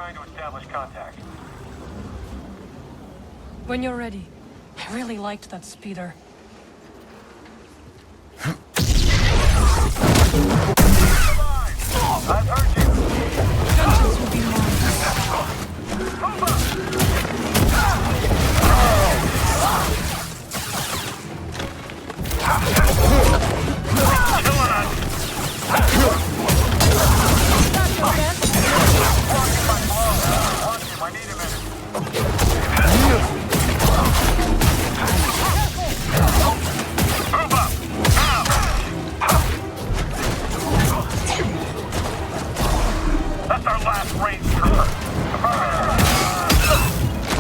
trying to establish contact. When you're ready. I really liked that speeder. I've heard you. Vengeance will be mine. Killing us. Watch him, I need a minute. Move up. Now. That's our last range trooper.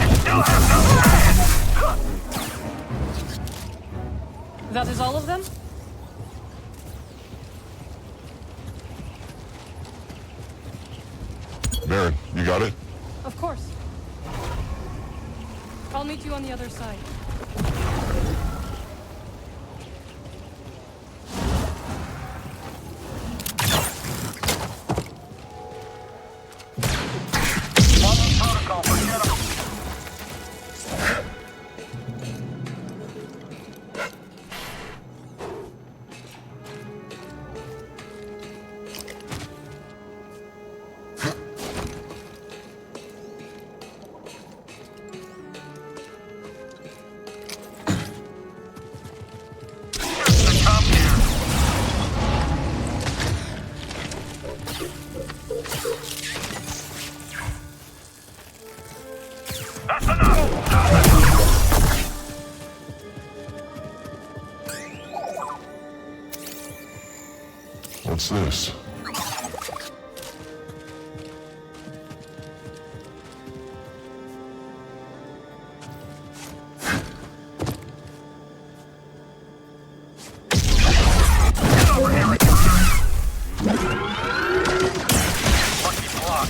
You still have no chance. That is all of them? Merrin, you got it? Of course. I'll meet you on the other side. Follow protocol, forget him. That's enough! What's this? Get over here, lucky block.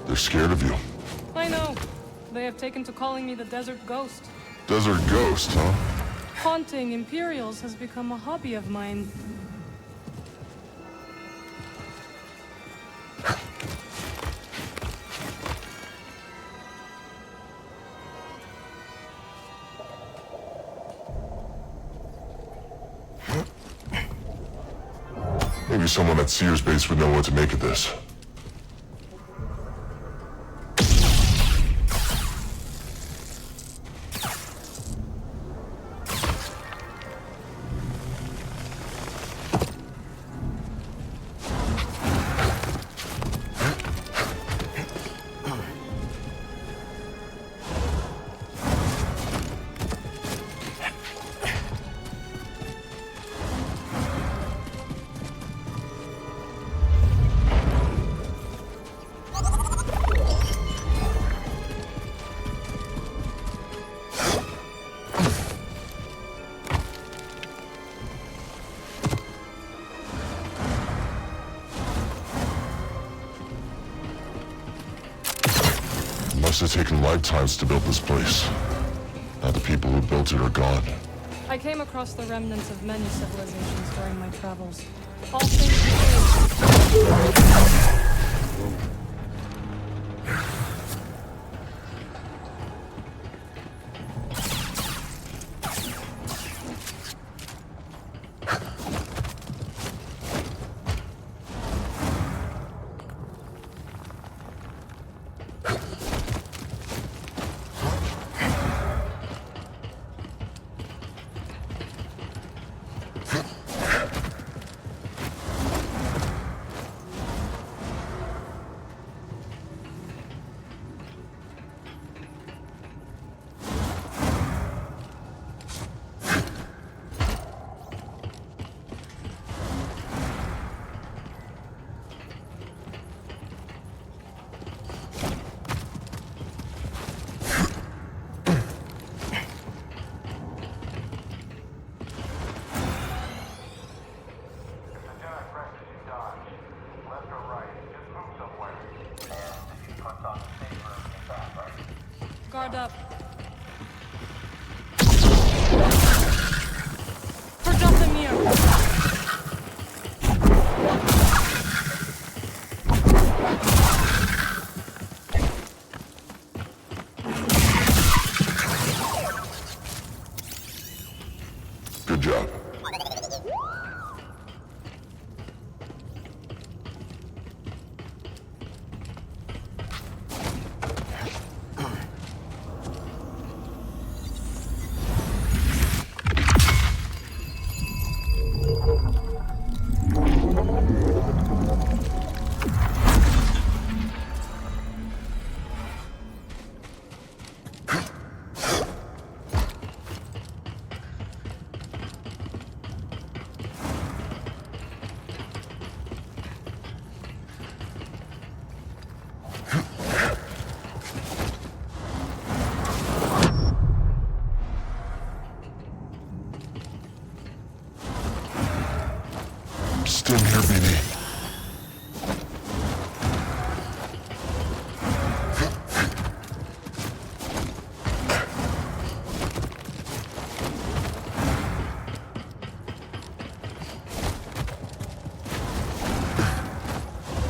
They're scared of you. I know. They have taken to calling me the Desert Ghost. Desert Ghost, huh? Haunting Imperials has become a hobby of mine. Maybe someone at Cere's base would know what to make of this. Must have taken lifetimes to build this place. Now the people who built it are gone. I came across the remnants of many civilizations during my travels. All things Guard up. For Dathomir. Good job. Still here, BD.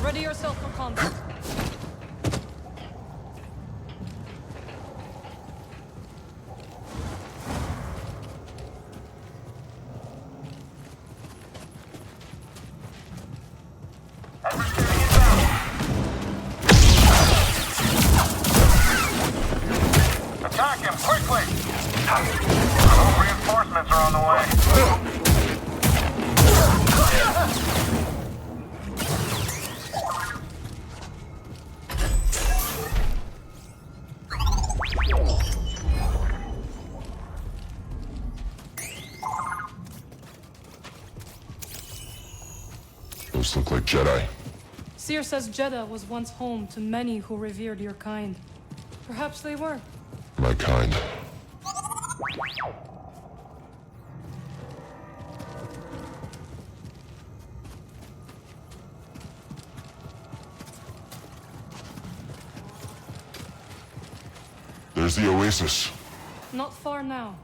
Ready yourself for combat. Attack him, quickly! Oh, reinforcements are on the way. Those look like Jedi. Cere says Jeddah was once home to many who revered your kind. Perhaps they were. My kind. There's the oasis. Not far now.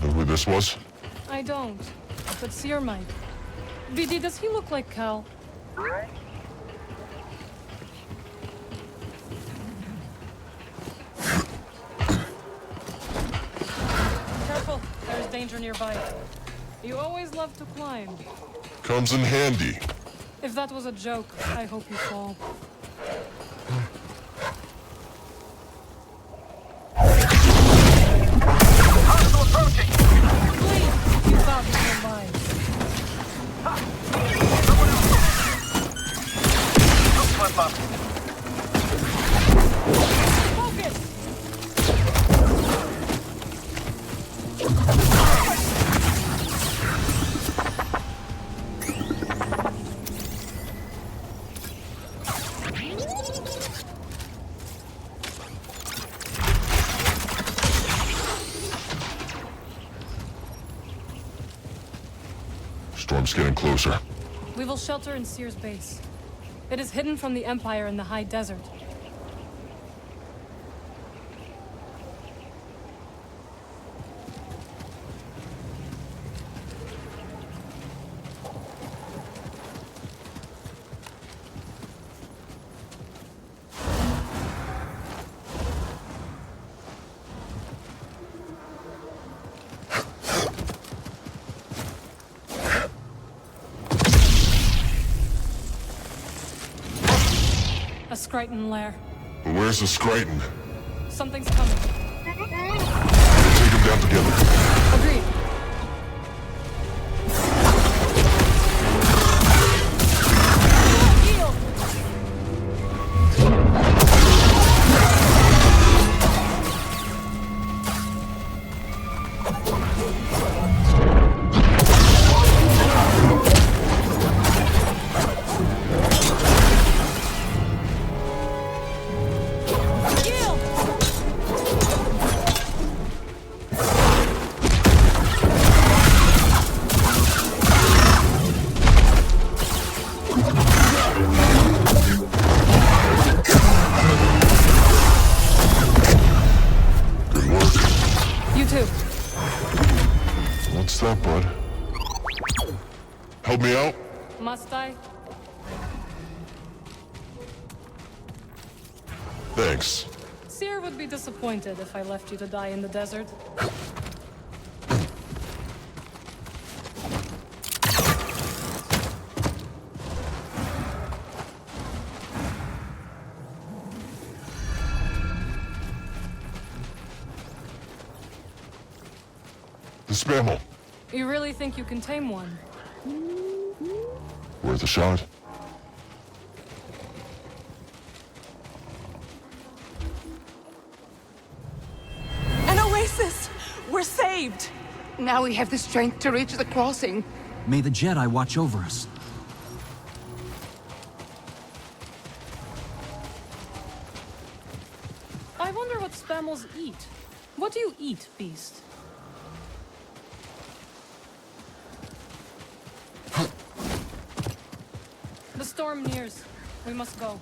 Know who this was? I don't, but Cere might. BD, does he look like Cal? Careful, there's danger nearby. You always love to climb. Comes in handy. If that was a joke, I hope you fall. Hostile approaching! Please, you thought you were mine. Don't slip up. Focus! Storm's getting closer. We will shelter in Cere's base. It is hidden from the Empire in the high desert. A Skriton lair. But where's the Skriton? Something's coming. We'll take him down together. Agreed. Yield! What's that, bud? Help me out? Must I? Thanks. Cere would be disappointed if I left you to die in the desert. The Spammel. You really think you can tame one? Worth a shot. An oasis! We're saved! Now we have the strength to reach the crossing. May the Jedi watch over us. I wonder what Spammels eat. What do you eat, beast? The storm nears. We must go.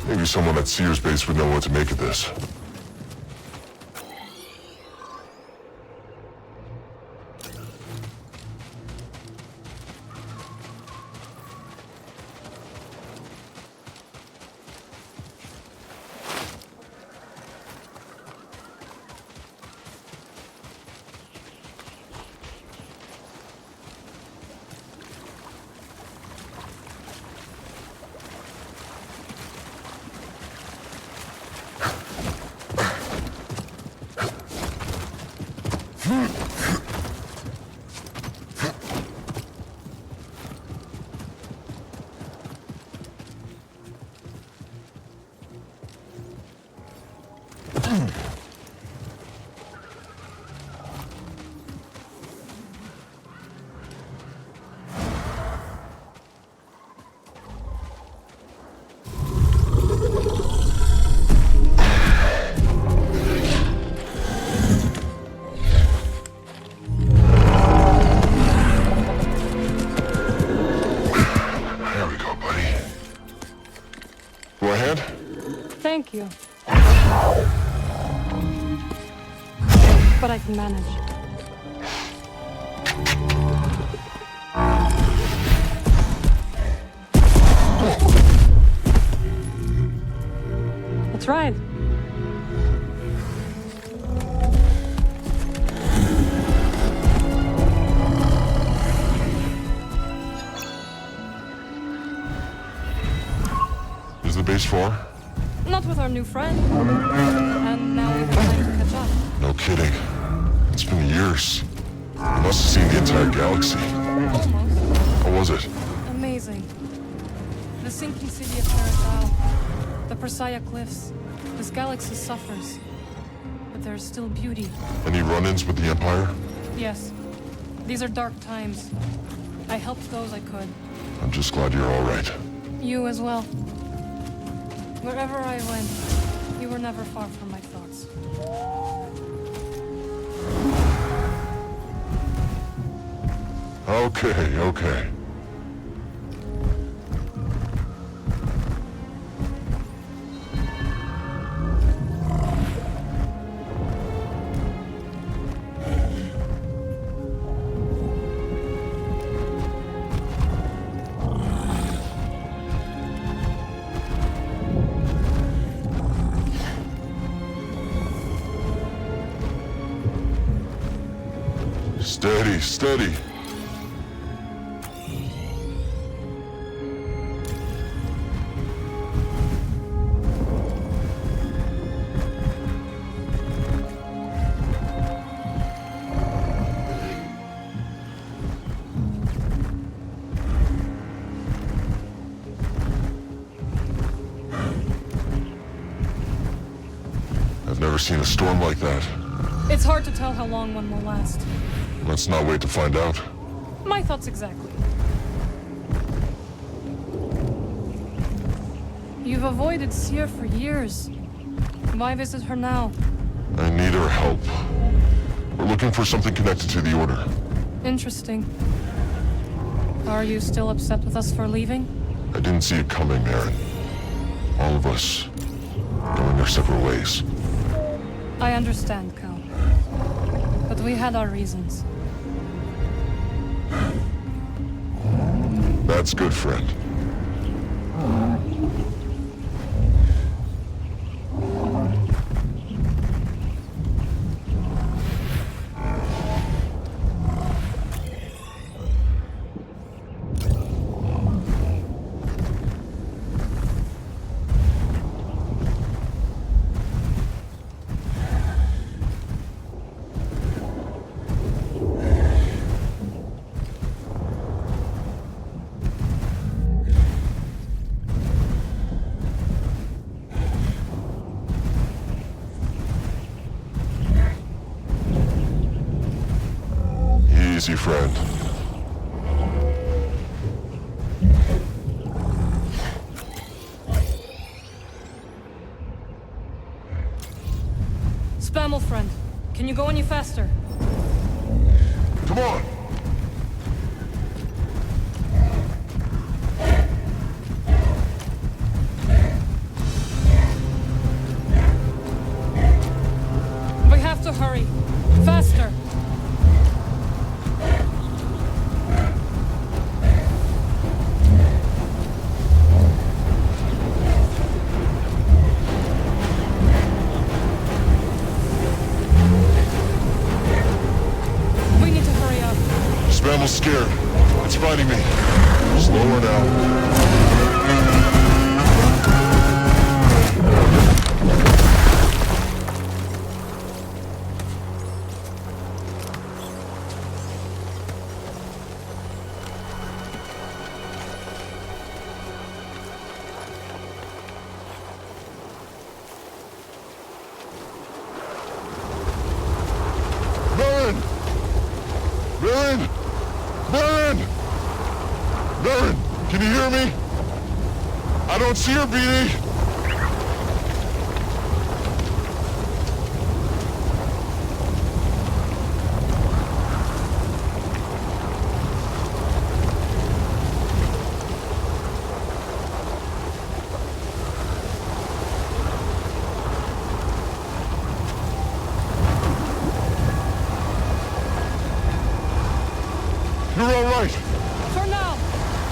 Maybe someone at Cere's base would know what to make of this. Thank you. But I can manage. That's right. Is the base far? Not with our new friend. And now we have time to catch up. No kidding. It's been years. You must have seen the entire galaxy. Almost. How was it? Amazing. The sinking city of Carousel, the Persaya cliffs. This galaxy suffers. But there's still beauty. Any run-ins with the Empire? Yes. These are dark times. I helped those I could. I'm just glad you're all right. You as well. Wherever I went, you were never far from my thoughts. Okay, okay. Steady, steady. I've never seen a storm like that. It's hard to tell how long one will last. Let's not wait to find out. My thoughts exactly. You've avoided Cere for years. Why visit her now? I need her help. We're looking for something connected to the Order. Interesting. Are you still upset with us for leaving? I didn't see it coming, Merrin. All of us going our separate ways. I understand, Cal. But we had our reasons. That's good, friend. Easy, friend. Spammel friend, can you go any faster? Come on! We have to hurry. Faster! Spammel's scared. It's fighting me. Slower now. Merrin! Merrin! Merrin! Merrin, can you hear me? I don't see her, BD. You're all right. For now!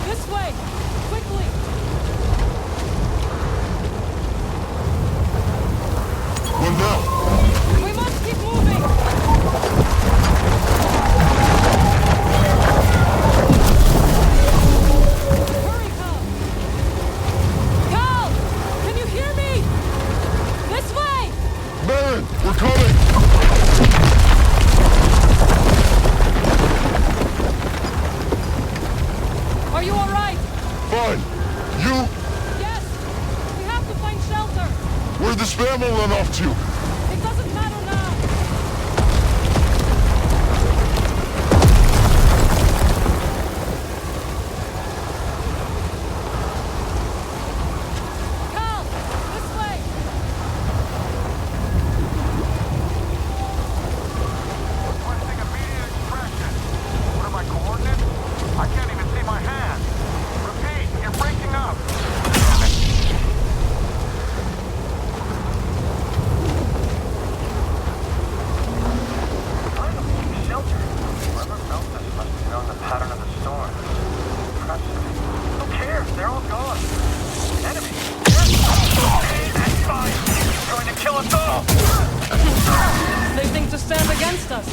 This way! Quickly! What now? We must keep moving! Hurry, Cal! Cal! Can you hear me? This way! Merrin, we're coming! Are you all right? Fine. You? Yes! We have to find shelter! Where'd the Spammel run off to? It doesn't matter now! Cal! This way! Requesting immediate extraction. What are my coordinates? I can't even see my hand. Repeat, you're breaking up. Finally, shelter. Whoever built this must have known the pattern of the storm. Impressive. Who cares? They're all gone. Enemy. Hey, that's fine. He's going to kill us all. They think to stand against us.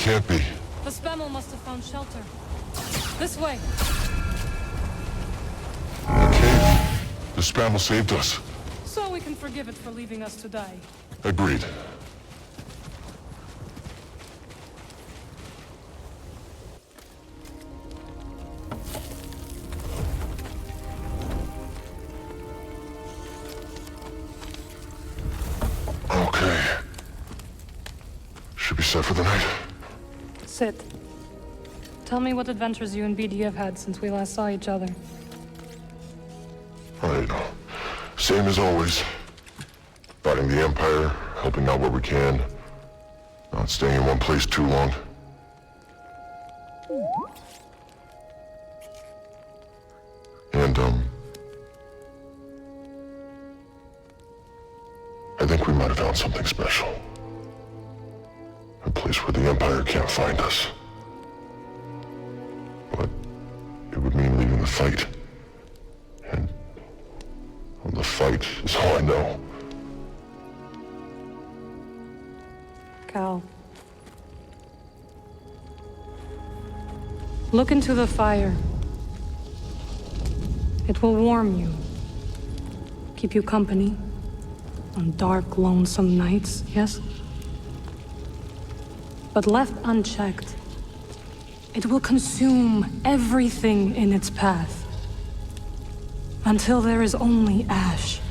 can't be. The Spammel must have found shelter. This way. Okay. The Spammel saved us. So we can forgive it for leaving us to die. Agreed. Okay. Should be set for the night. Sit. Tell me what adventures you and BD have had since we last saw each other. Right. Same as always. Fighting the Empire, helping out where we can. Not staying in one place too long. And, I think we might have found something special. A place where the Empire can't find us. But it would mean leaving the fight. And well, the fight is all I know. Cal. Look into the fire. It will warm you. Keep you company. On dark, lonesome nights, yes? But left unchecked, it will consume everything in its path. Until there is only ash.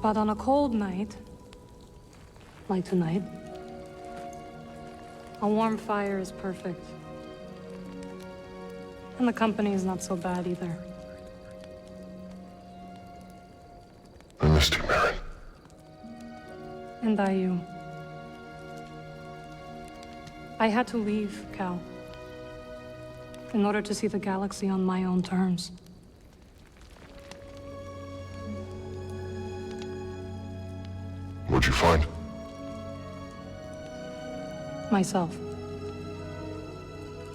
But on a cold night, like tonight, a warm fire is perfect. And the company is not so bad either. I missed you, Merrin. And I you. I had to leave, Cal. In order to see the galaxy on my own terms. What'd you find? Myself.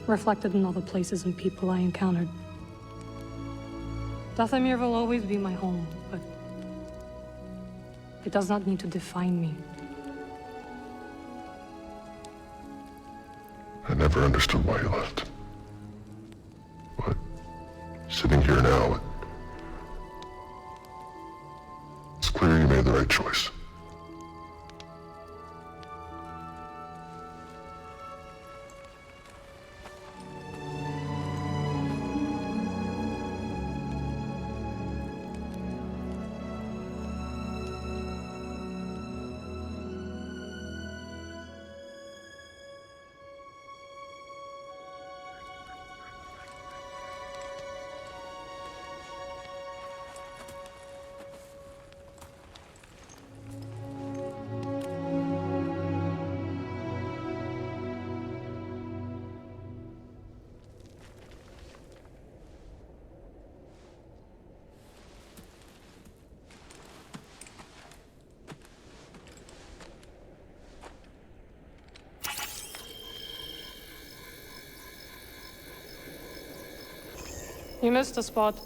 Reflected in all the places and people I encountered. Dathomir will always be my home, but it does not need to define me. I never understood why you left. But sitting here now, it's clear you made the right choice. You missed a spot.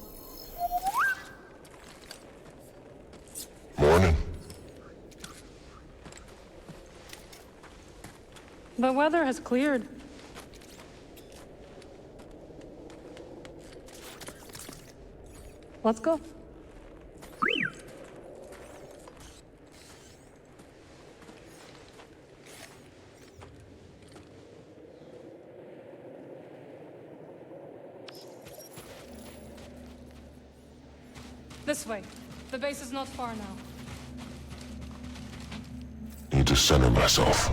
Morning. The weather has cleared. Let's go. This way. The base is not far now. Need to center myself.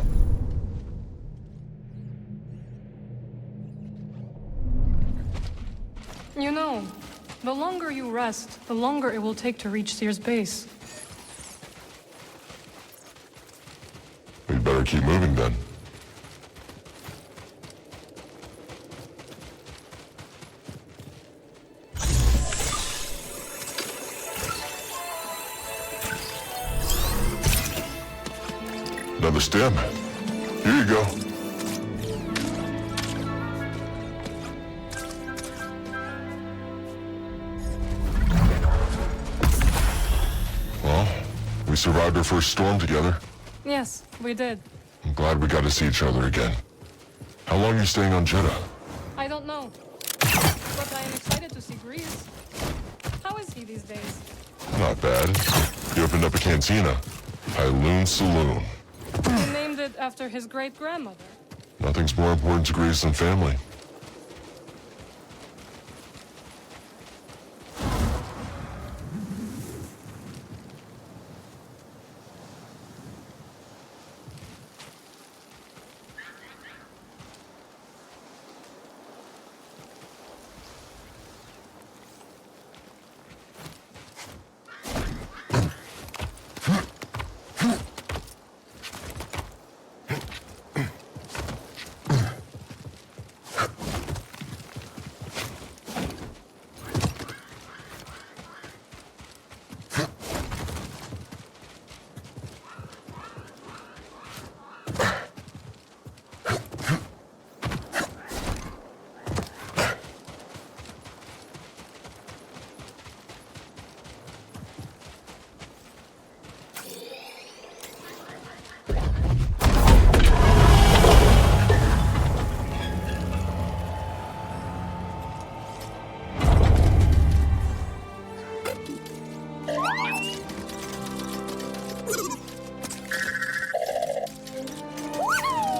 You know, the longer you rest, the longer it will take to reach Cere's base. We'd better keep moving then. Another stem. Here you go. Well, we We survived our first storm together. Yes, we did. I'm glad we got to see each other again. How long are you staying on Jedi? I don't know. But I am excited to see Grease. How is he these days? Not bad. He opened up a cantina. Pyloon Saloon. He named it after his great-grandmother. Nothing's more important to Grease than family.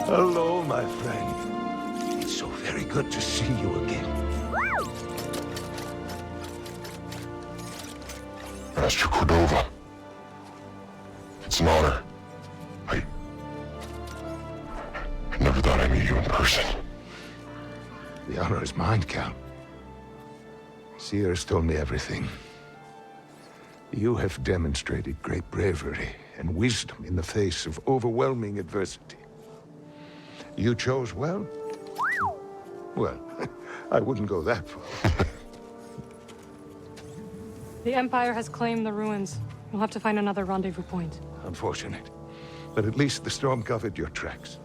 Hello, my friend. It's so very good to see you again. Master Cordova. It's an honor. I never thought I'd meet you in person. The honor is mine, Count. Cere's told me everything. You have demonstrated great bravery and wisdom in the face of overwhelming adversity. You chose well? Well, I wouldn't go that far. The Empire has claimed the ruins. We'll have to find another rendezvous point. Unfortunate. But at least the storm covered your tracks.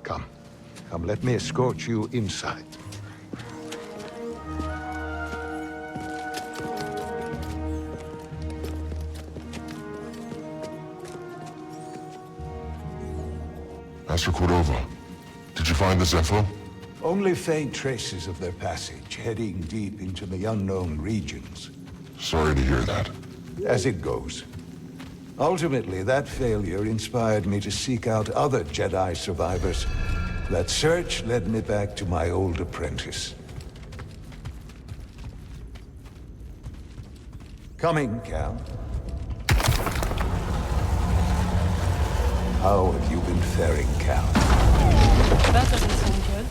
Come, let me escort you inside. Master Cordova, did you find the Zepho? Only faint traces of their passage, heading deep into the unknown regions. Sorry to hear that. As it goes. Ultimately, that failure inspired me to seek out other Jedi survivors. That search led me back to my old apprentice. Coming, Cal. How have you been faring, Cal? That doesn't sound good.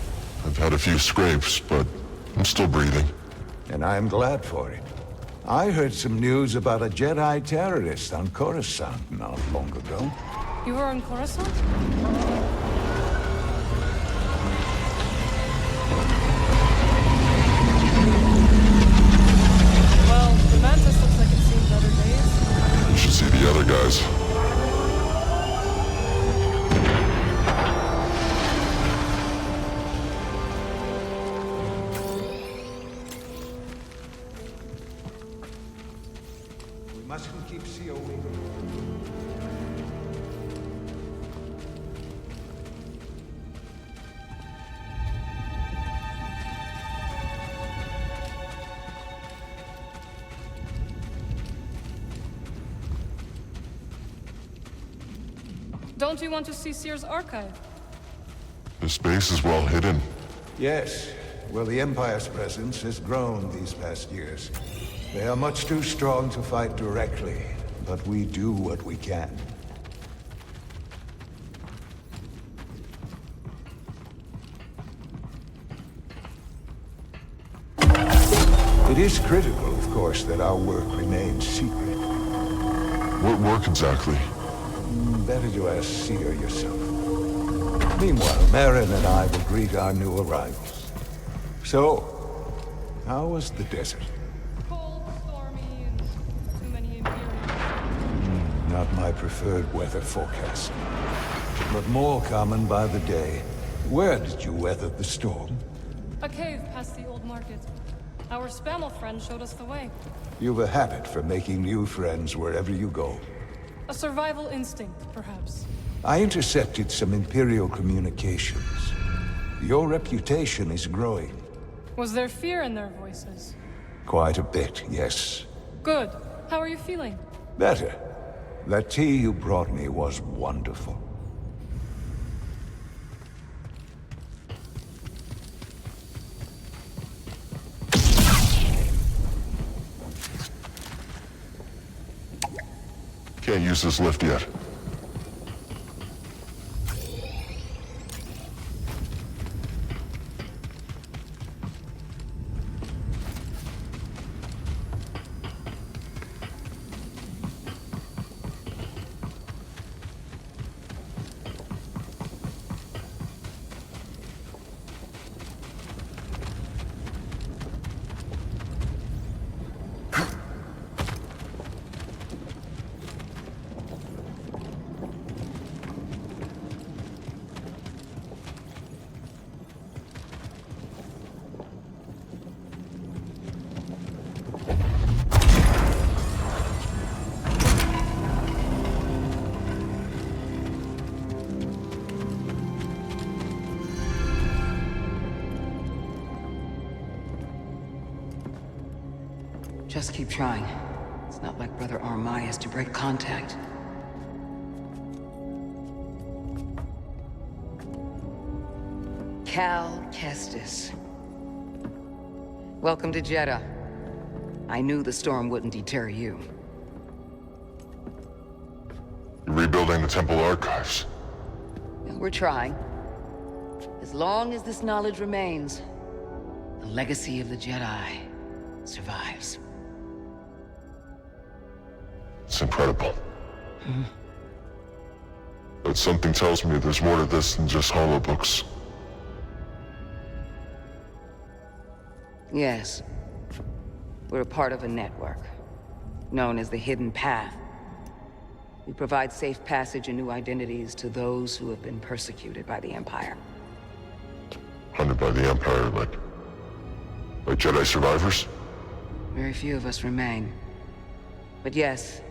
I've had a few scrapes, but I'm still breathing. And I'm glad for it. I heard some news about a Jedi terrorist on Coruscant not long ago. You were on Coruscant? Well, the Mantis looks like it's seen better days. You should see the other guys. We mustn't keep Cere waiting. Don't you want to see Cere's archive? This base is well hidden. Yes. Well, the Empire's presence has grown these past years. They are much too strong to fight directly, but we do what we can. It is critical, of course, that our work remains secret. What work exactly? Better to ask Cere yourself. Meanwhile, Merrin and I will greet our new arrivals. So, how was the desert? Cold, stormy, and too many Imperials. Not my preferred weather forecast. But more common by the day. Where did you weather the storm? A cave past the old market. Our Spammel friend showed us the way. You've a habit for making new friends wherever you go. A survival instinct, perhaps. I intercepted some Imperial communications. Your reputation is growing. Was there fear in their voices? Quite a bit, yes. Good. How are you feeling? Better. That tea you brought me was wonderful. Can't use this lift yet. Just keep trying. It's not like Brother Armai has to break contact. Cal Kestis. Welcome to Jeddah. I knew the storm wouldn't deter you. You're rebuilding the temple archives. Well, we're trying. As long as this knowledge remains, the legacy of the Jedi survives. It's incredible. But something tells me there's more to this than just holobooks. Yes. We're a part of a network, known as the Hidden Path. We provide safe passage and new identities to those who have been persecuted by the Empire. Hunted by the Empire, like Jedi survivors? Very few of us remain. But yes,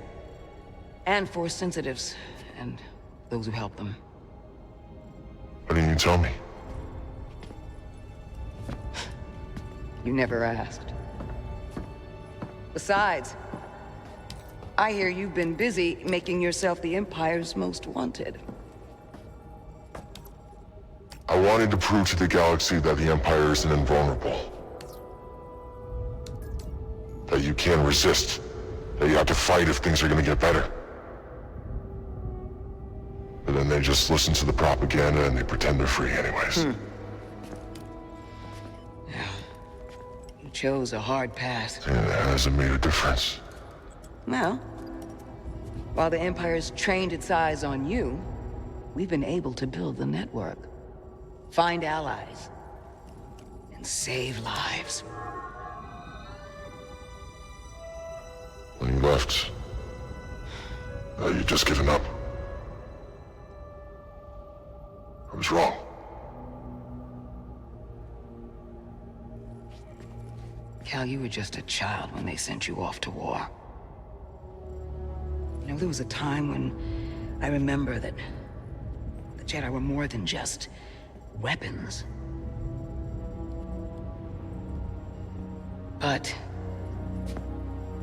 and Force sensitives, and those who help them. Why didn't you tell me? You never asked. Besides, I hear you've been busy making yourself the Empire's most wanted. I wanted to prove to the galaxy that the Empire isn't invulnerable. That you can resist. That you have to fight if things are gonna get better. But then they just listen to the propaganda and they pretend they're free anyways. You chose a hard path. And it hasn't made a difference. Well, while the Empire's trained its eyes on you, we've been able to build the network. Find allies. And save lives. When you left, you'd just given up. I was wrong. Cal, you were just a child when they sent you off to war. You know, there was a time when I remember that the Jedi were more than just weapons. But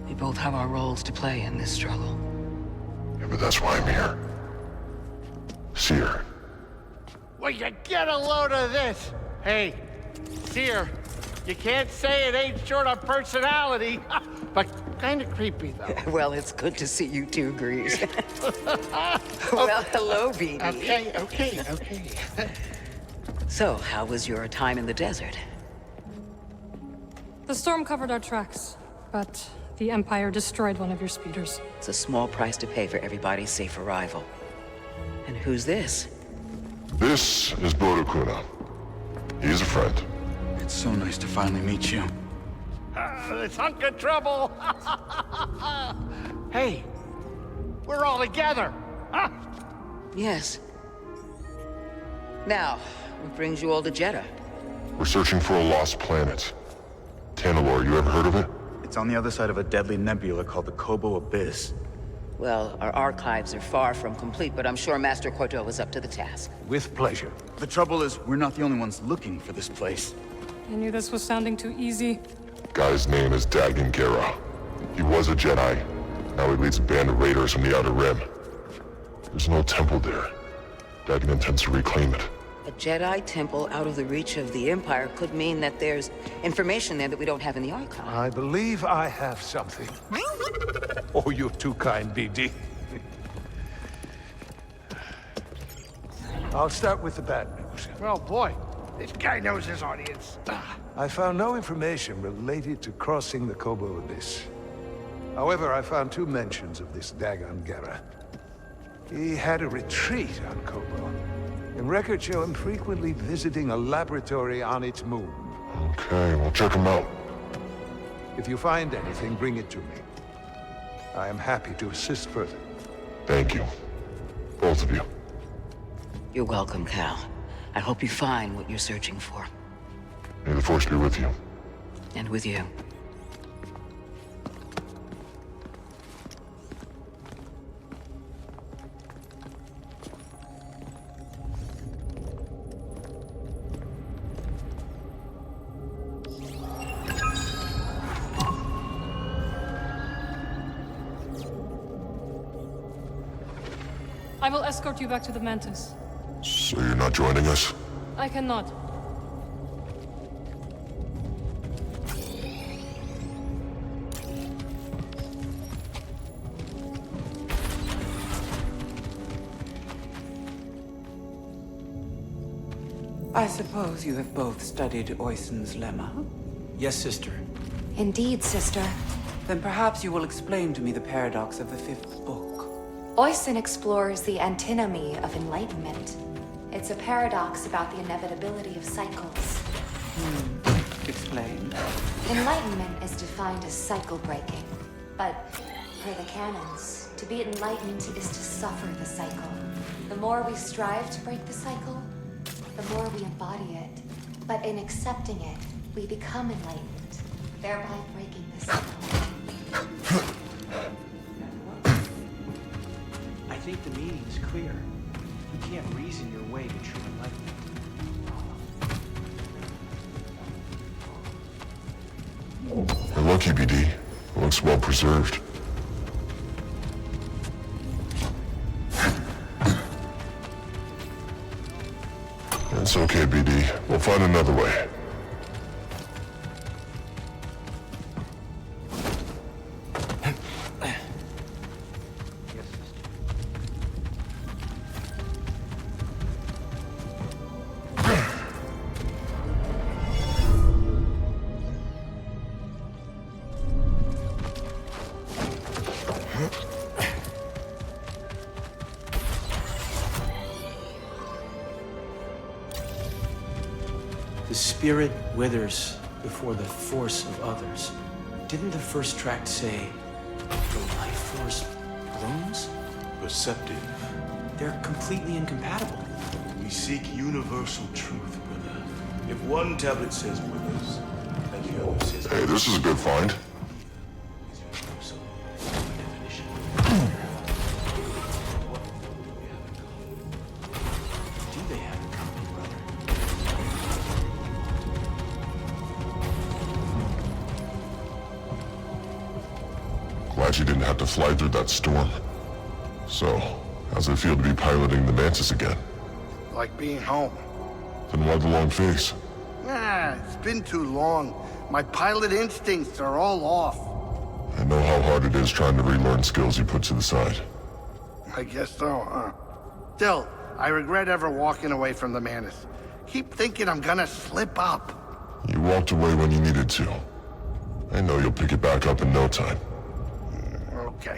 we both have our roles to play in this struggle. Yeah, but that's why I'm here. Cere. Will you get a load of this? Hey, Cere, you can't say it ain't short on personality, but kind of creepy, though. Well, it's good to see you too, Grease. Well, hello, BD. Okay. So, how was your time in the desert? The storm covered our tracks, but the Empire destroyed one of your speeders. It's a small price to pay for everybody's safe arrival. And who's this? This is Bodo Kuna. He's a friend. It's so nice to finally meet you. This hunk of trouble. Hey, we're all together. Huh? Yes. Now, what brings you all to Jeddah? We're searching for a lost planet. Tanalorr, you ever heard of it? It's on the other side of a deadly nebula called the Kobo Abyss. Well, our archives are far from complete, but I'm sure Master Cordova's up to the task. With pleasure. The trouble is, we're not the only ones looking for this place. I knew this was sounding too easy. Guy's name is Dagan Gera. He was a Jedi. Now he leads a band of raiders from the Outer Rim. There's no temple there. Dagan intends to reclaim it. A Jedi temple out of the reach of the Empire could mean that there's information there that we don't have in the archive. I believe I have something. Oh, you're too kind, BD. I'll start with the bad news. Well, boy, this guy knows his audience. I found no information related to crossing the Kobo Abyss. However, I found 2 mentions of this Dagan Gera. He had a retreat on Kobo, and records show him frequently visiting a laboratory on its moon. Okay, we'll check him out. If you find anything, bring it to me. I am happy to assist further. Thank you. Both of you. You're welcome, Cal. I hope you find what you're searching for. May the Force be with you. And with you. I will escort you back to the Mantis. So you're not joining us? I cannot. I suppose you have both studied Oisin's lemma? Yes, sister. Indeed, sister. Then perhaps you will explain to me the paradox of the 5th book. Oisin explores the antinomy of enlightenment. It's a paradox about the inevitability of cycles. Explain. Enlightenment is defined as cycle breaking. But, per the canons, to be enlightened is to suffer the cycle. The more we strive to break the cycle, the more we embody it. But in accepting it, we become enlightened, thereby breaking the cycle. I think the meaning is clear. You can't reason your way to true enlightenment. You're lucky, BD. It looks well preserved. It's okay, BD. We'll find another way. The spirit withers before the force of others. Didn't the first tract say, the life force blooms? Perceptive. They're completely incompatible. We seek universal truth, brother. If one tablet says withers, and the other says... Hey, this is a good find. Is universal by definition. Do they have in common, brother? Glad you didn't have to fly through that storm. So, how's it feel to be piloting the Mantis again? Like being home. Then why the long face? It's been too long. My pilot instincts are all off. I know how hard it is trying to relearn skills you put to the side. I guess so, huh? Still, I regret ever walking away from the Mantis. Keep thinking I'm gonna slip up. You walked away when you needed to. I know you'll pick it back up in no time.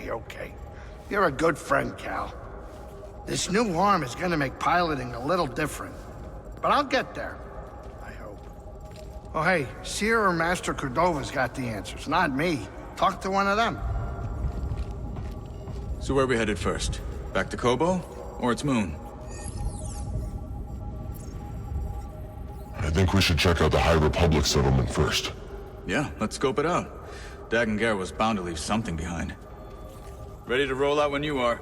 Okay. You're a good friend, Cal. This new arm is gonna make piloting a little different. But I'll get there. I hope. Oh, hey, Cere or Master Cordova's got the answers, not me. Talk to one of them. So where are we headed first? Back to Kobo? Or its moon? I think we should check out the High Republic settlement first. Yeah, let's scope it out. Dagan Gera was bound to leave something behind. Ready to roll out when you are.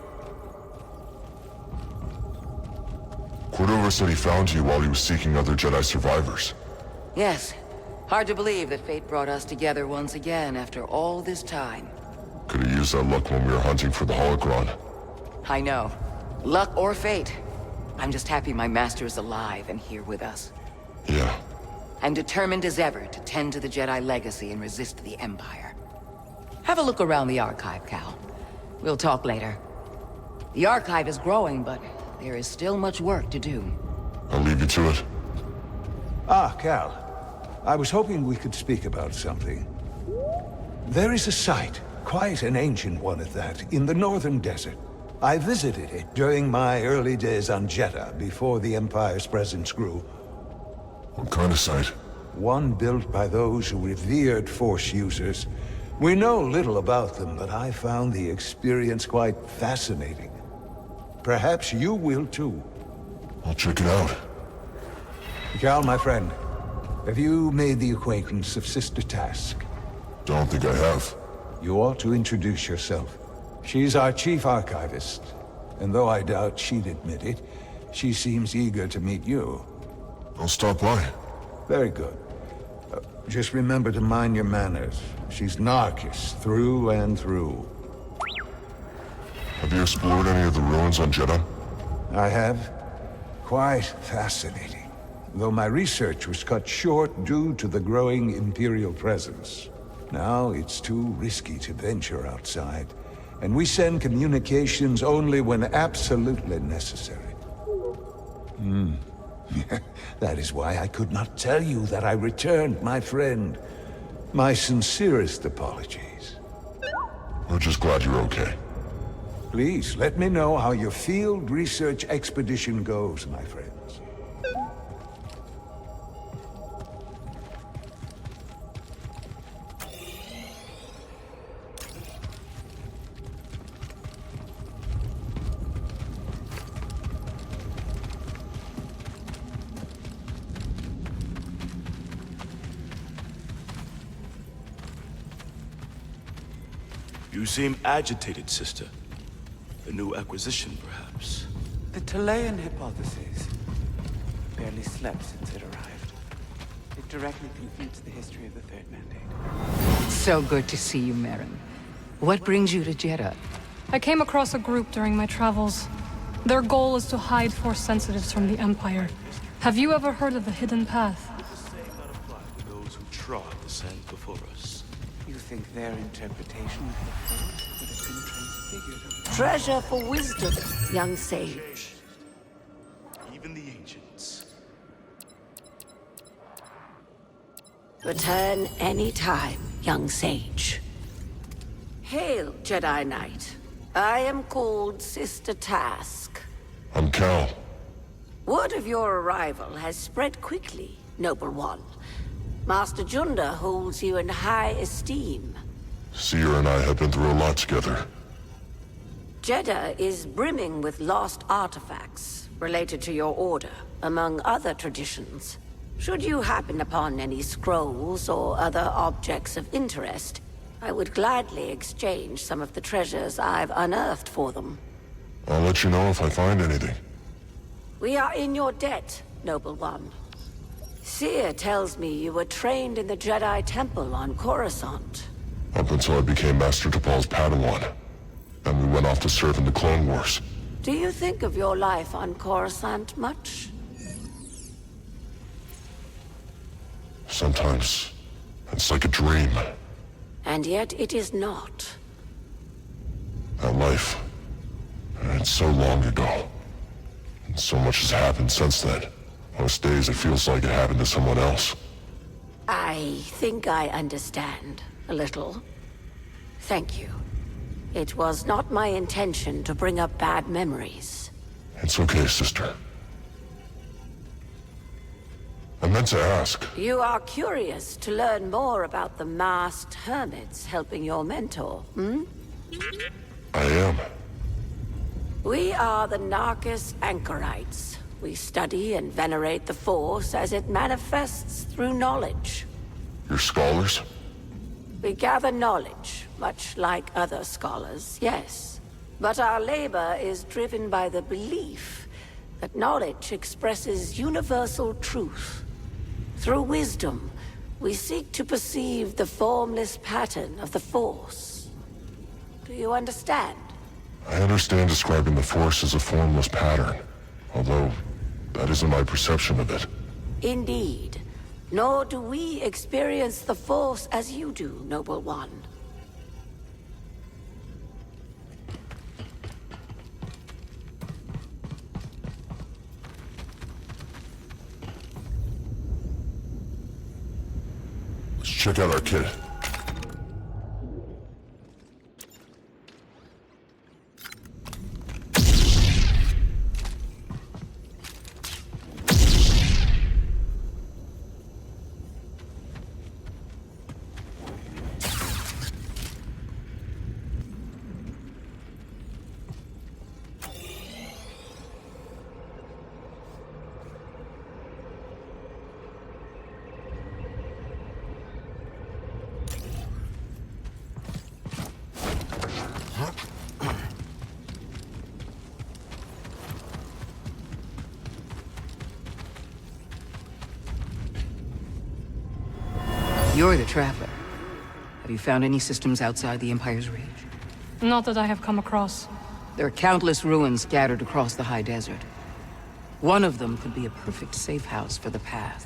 Cordova said he found you while he was seeking other Jedi survivors. Yes. Hard to believe that fate brought us together once again after all this time. Could have used that luck when we were hunting for the holocron. I know. Luck or fate. I'm just happy my master is alive and here with us. Yeah. I'm determined as ever to tend to the Jedi legacy and resist the Empire. Have a look around the archive, Cal. We'll talk later. The archive is growing, but there is still much work to do. I'll leave you to it. Ah, Cal. I was hoping we could speak about something. There is a site, quite an ancient one at that, in the northern desert. I visited it during my early days on Jeddah, before the Empire's presence grew. What kind of site? One built by those who revered Force users. We know little about them, but I found the experience quite fascinating. Perhaps you will too. I'll check it out. Cal, my friend, have you made the acquaintance of Sister Task? Don't think I have. You ought to introduce yourself. She's our chief archivist, and though I doubt she'd admit it, she seems eager to meet you. I'll stop by. Very good. Just remember to mind your manners. She's Narcus, through and through. Have you explored any of the ruins on Jeddah? I have. Quite fascinating. Though my research was cut short due to the growing Imperial presence. Now it's too risky to venture outside, and we send communications only when absolutely necessary. That is why I could not tell you that I returned, my friend. My sincerest apologies. We're just glad you're okay. Please, let me know how your field research expedition goes, my friends. You seem agitated, sister. A new acquisition, perhaps. The Talayan hypothesis barely slept since it arrived. It directly confutes the history of the Third Mandate. So good to see you, Merrin. What brings you to Jeddah? I came across a group during my travels. Their goal is to hide Force sensitives from the Empire. Have you ever heard of the Hidden Path? The same not apply to those who trod the sands before us. You think their interpretation of the Force would have been transfigured? Treasure for wisdom, young sage. Even the ancients. Return any time, young sage. Hail, Jedi Knight. I am called Sister Task. I'm Cal. Word of your arrival has spread quickly, noble one. Master Junda holds you in high esteem. Cere and I have been through a lot together. Jeddah is brimming with lost artifacts related to your order, among other traditions. Should you happen upon any scrolls or other objects of interest, I would gladly exchange some of the treasures I've unearthed for them. I'll let you know if I find anything. We are in your debt, noble one. Cere tells me you were trained in the Jedi Temple on Coruscant. Up until I became Master Tapal's Padawan. Then we went off to serve in the Clone Wars. Do you think of your life on Coruscant much? Sometimes, it's like a dream. And yet it is not. That life, it's so long ago. And so much has happened since then. Most days it feels like it happened to someone else. I think I understand, a little. Thank you. It was not my intention to bring up bad memories. It's okay, sister. I meant to ask. You are curious to learn more about the masked hermits helping your mentor, hmm? I am. We are the Narcus Anchorites. We study and venerate the Force as it manifests through knowledge. You're scholars? We gather knowledge, much like other scholars, yes. But our labor is driven by the belief that knowledge expresses universal truth. Through wisdom, we seek to perceive the formless pattern of the Force. Do you understand? I understand describing the Force as a formless pattern, although that isn't my perception of it. Indeed. Nor do we experience the Force as you do, Noble One. Let's check out our kit. You're the Traveler. Have you found any systems outside the Empire's reach? Not that I have come across. There are countless ruins scattered across the high desert. One of them could be a perfect safe house for the Path.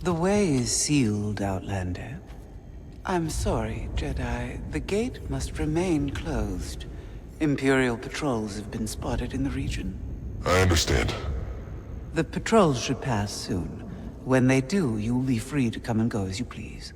The way is sealed, Outlander. I'm sorry, Jedi. The gate must remain closed. Imperial patrols have been spotted in the region. I understand. The patrols should pass soon. When they do, you will be free to come and go as you please.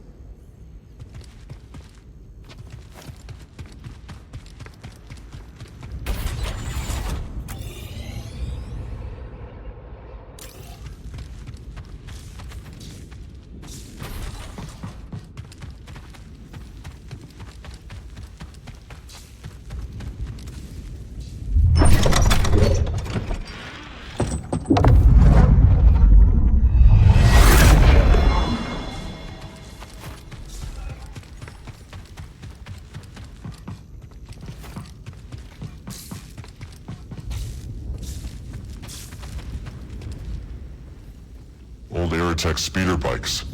Old Aerotech speeder bikes.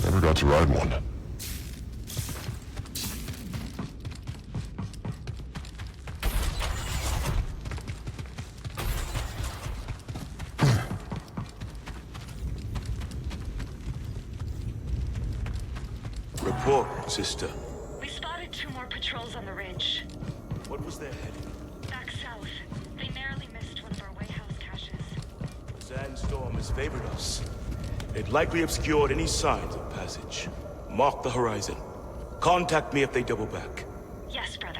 Never got to ride one. Report, sister. We spotted 2 more patrols on the ridge. What was their heading? Back south. They narrowly missed one of our Whitehouse caches. Sandstorm has favored us. It likely obscured any signs of passage. Mark the horizon. Contact me if they double back. Yes, brother.